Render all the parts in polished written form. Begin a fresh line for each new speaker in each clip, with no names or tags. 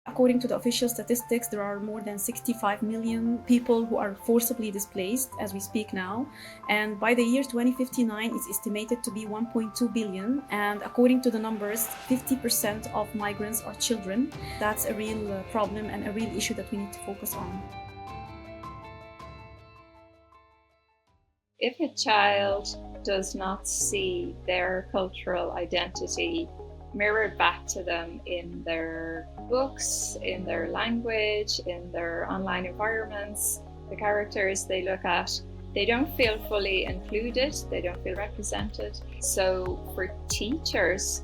According to the official statistics, there are more than 65 million people who are forcibly displaced as we speak now. And by the year 2059, it's estimated to be 1.2 billion. And according to the numbers, 50% of migrants are children. That's a real problem and a real issue that we need to focus on.
If a child does not see their cultural identity mirrored back to them in their books, in their language, in their online environments, the characters they look at, they don't feel fully included, they don't feel represented. So for teachers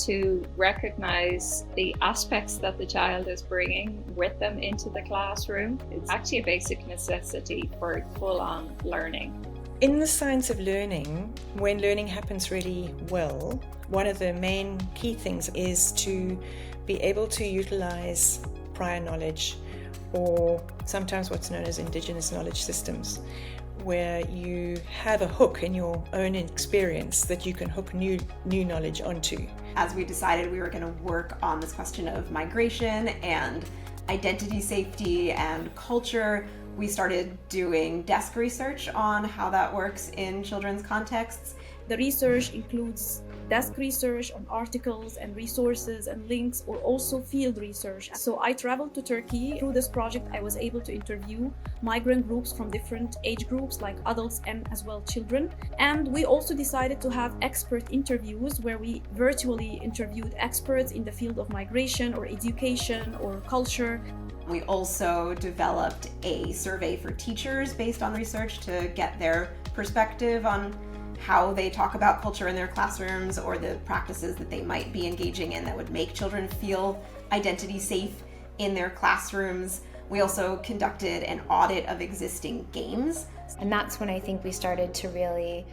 to recognize the aspects that the child is bringing with them into the classroom, it's actually a basic necessity for full-on learning.
In the science of learning, when learning happens really well, one of the main key things is to be able to utilize prior knowledge, or sometimes what's known as indigenous knowledge systems, where you have a hook in your own experience that you can hook new knowledge onto.
As we decided we were going to work on this question of migration and identity safety and culture, we started doing desk research on how that works in children's contexts.
The research includes desk research on articles and resources and links, or also field research. So I traveled to Turkey. Through this project, I was able to interview migrant groups from different age groups, like adults and as well children. And we also decided to have expert interviews where we virtually interviewed experts in the field of migration or education or culture.
We also developed a survey for teachers based on research to get their perspective on how they talk about culture in their classrooms, or the practices that they might be engaging in that would make children feel identity safe in their classrooms. We also conducted an audit of existing games.
And that's when I think we started to really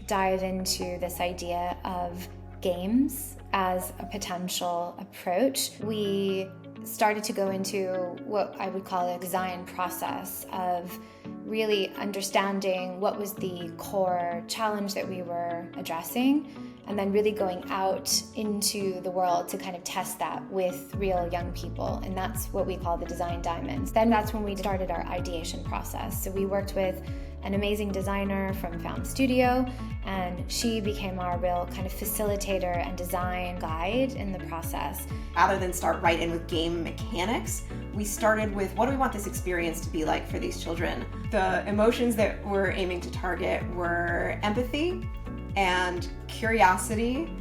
dive into this idea of games as a potential approach. We started to go into what I would call a design process of really understanding what was the core challenge that we were addressing, and then really going out into the world to kind of test that with real young people. And that's what we call the design diamonds. Then that's when we started our ideation process. So we worked with an amazing designer from Fountain Studio, and she became our real kind of facilitator and design guide in the process.
Rather than start right in with game mechanics, we started with, what do we want this experience to be like for these children? The emotions that we're aiming to target were empathy and curiosity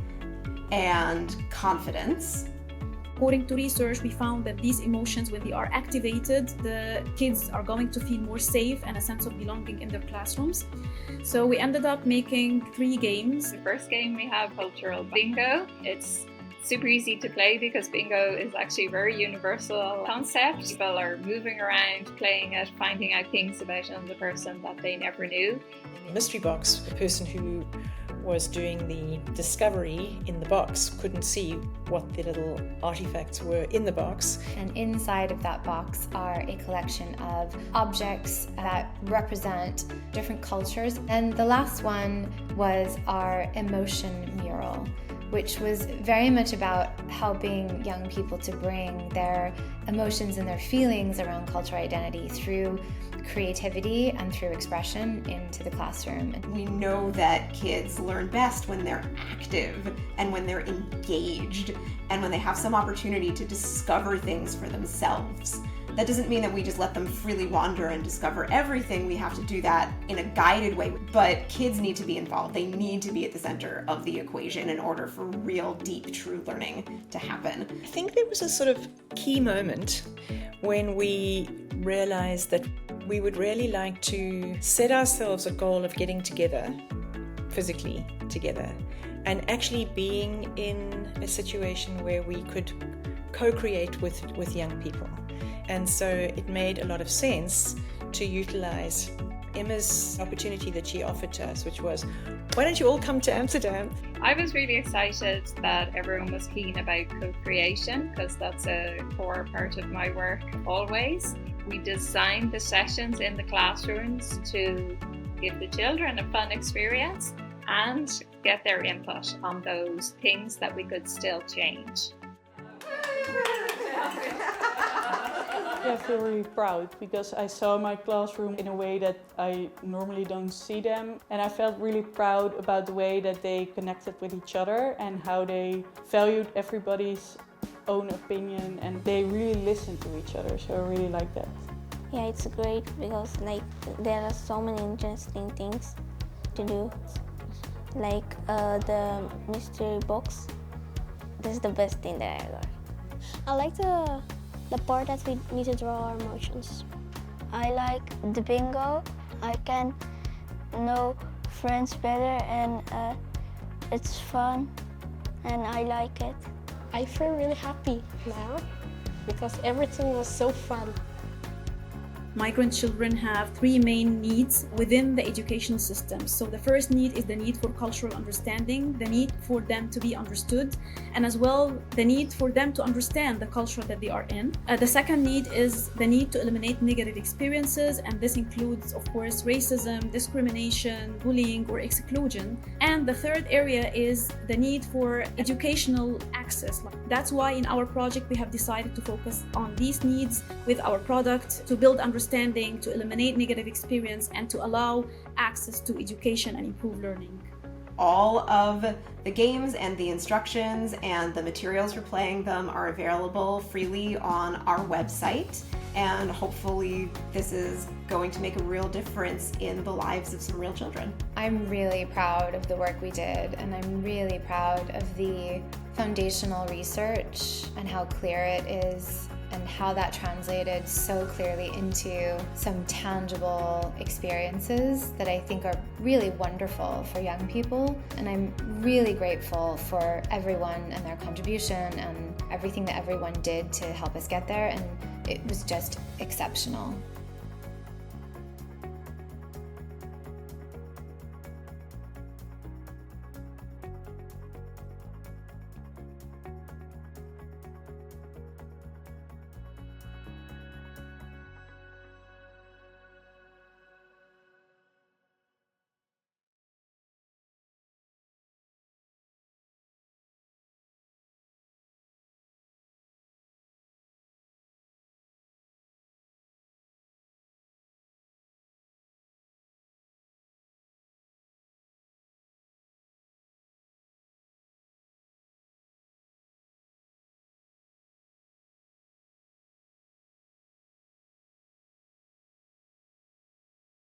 and confidence.
According to research, we found that these emotions, when they are activated, the kids are going to feel more safe and a sense of belonging in their classrooms. So we ended up making 3 games.
The first game we have cultural bingo. It's super easy to play because bingo is actually a very universal concept. People are moving around, playing it, finding out things about another person that they never knew.
In the mystery box, the person who was doing the discovery in the box couldn't see what the little artifacts were in the box.
And inside of that box are a collection of objects that represent different cultures. And the last one was our emotion mural, which was very much about helping young people to bring their emotions and their feelings around cultural identity through creativity and through expression into the classroom.
We know that kids learn best when they're active and when they're engaged and when they have some opportunity to discover things for themselves. That doesn't mean that we just let them freely wander and discover everything. We have to do that in a guided way, but kids need to be involved. They need to be at the center of the equation in order for real, deep, true learning to happen.
I think there was a sort of key moment when we realized that we would really like to set ourselves a goal of getting together, physically together, and actually being in a situation where we could co-create with young people. And so it made a lot of sense to utilize Emma's opportunity that she offered to us, which was, why don't you all come to Amsterdam?
I was really excited that everyone was keen about co-creation, because that's a core part of my work always. We designed the sessions in the classrooms to give the children a fun experience and get their input on those things that we could still change.
I feel really proud because I saw my classroom in a way that I normally don't see them, and I felt really proud about the way that they connected with each other and how they valued everybody's own opinion and they really listened to each other, so I really like that.
Yeah, it's great because there are so many interesting things to do, like the mystery box. This is the best thing that I got.
I like the part that we need to draw our emotions. I like the bingo. I can know friends better and it's fun and I like it.
I feel really happy now because everything was so fun.
Migrant children have three main needs within the education system. So the first need is the need for cultural understanding, the need for them to be understood, and as well the need for them to understand the culture that they are in. The second need is the need to eliminate negative experiences, and this includes, of course, racism, discrimination, bullying, or exclusion. And the third area is the need for educational access. That's why in our project we have decided to focus on these needs with our product to build understanding, to eliminate negative experience, and to allow access to education and improve learning.
All of the games and the instructions and the materials for playing them are available freely on our website, and hopefully this is going to make a real difference in the lives of some real children.
I'm really proud of the work we did, and I'm really proud of the foundational research and how clear it is and how that translated so clearly into some tangible experiences that I think are really wonderful for young people. And I'm really grateful for everyone and their contribution and everything that everyone did to help us get there, and it was just exceptional.